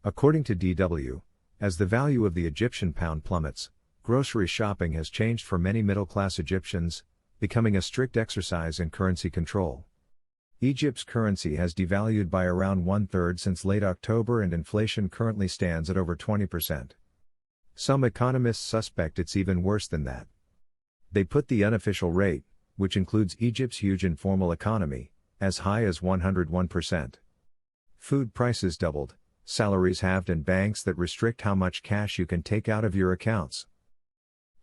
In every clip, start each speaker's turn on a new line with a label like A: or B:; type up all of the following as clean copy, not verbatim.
A: According to DW, as the value of the Egyptian pound plummets, grocery shopping has changed for many middle-class Egyptians, becoming a strict exercise in currency control. Egypt's currency has devalued by around one-third since late October, and inflation currently stands at over 20%. Some economists suspect it's even worse than that. They put the unofficial rate, which includes Egypt's huge informal economy, as high as 101%. Food prices doubled, salaries halved, and banks that restrict how much cash you can take out of your accounts.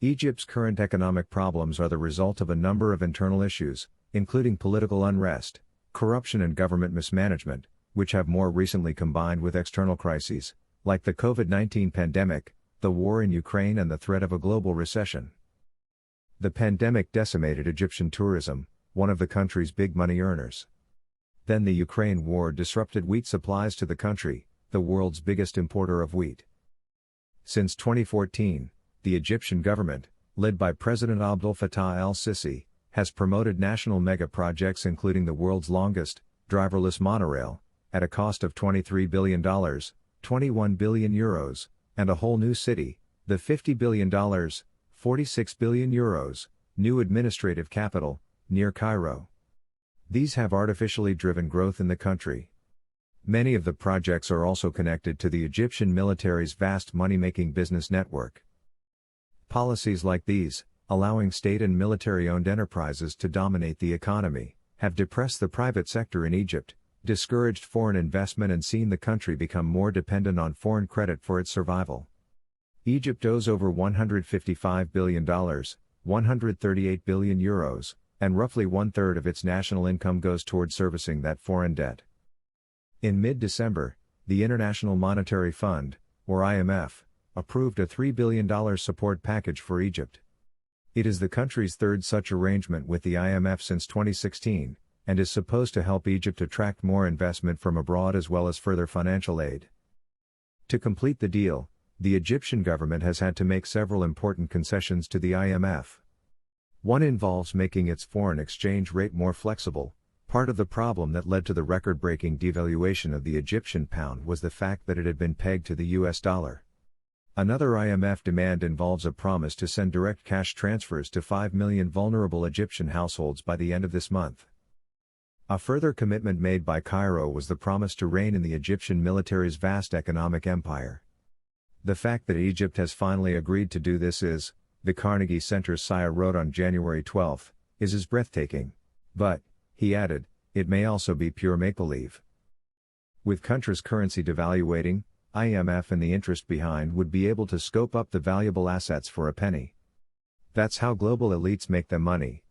A: Egypt's current economic problems are the result of a number of internal issues, including political unrest, corruption and government mismanagement, which have more recently combined with external crises, like the COVID-19 pandemic, the war in Ukraine, and the threat of a global recession. The pandemic decimated Egyptian tourism, one of the country's big money earners. Then the Ukraine war disrupted wheat supplies to the country, the world's biggest importer of wheat. Since 2014, the Egyptian government, led by President Abdel Fattah el-Sisi, has promoted national mega-projects including the world's longest, driverless monorail, at a cost of $23 billion, 21 billion euros, and a whole new city, the $50 billion, 46 billion euros, new administrative capital, near Cairo. These have artificially driven growth in the country. Many of the projects are also connected to the Egyptian military's vast money-making business network. Policies like these, allowing state and military-owned enterprises to dominate the economy, have depressed the private sector in Egypt, discouraged foreign investment, and seen the country become more dependent on foreign credit for its survival. Egypt owes over $155 billion, 138 billion euros, and roughly one-third of its national income goes toward servicing that foreign debt. In mid-December, the International Monetary Fund, or IMF, approved a $3 billion support package for Egypt. It is the country's third such arrangement with the IMF since 2016, and is supposed to help Egypt attract more investment from abroad as well as further financial aid. To complete the deal, the Egyptian government has had to make several important concessions to the IMF. One involves making its foreign exchange rate more flexible. Part of the problem that led to the record-breaking devaluation of the Egyptian pound was the fact that it had been pegged to the US dollar. Another IMF demand involves a promise to send direct cash transfers to 5 million vulnerable Egyptian households by the end of this month. A further commitment made by Cairo was the promise to rein in the Egyptian military's vast economic empire. The fact that Egypt has finally agreed to do this is, the Carnegie Center's Saya wrote on January 12, is breathtaking. But, he added, it may also be pure make-believe. With country's currency devaluating, IMF and the interest behind would be able to scope up the valuable assets for a penny. That's how global elites make their money.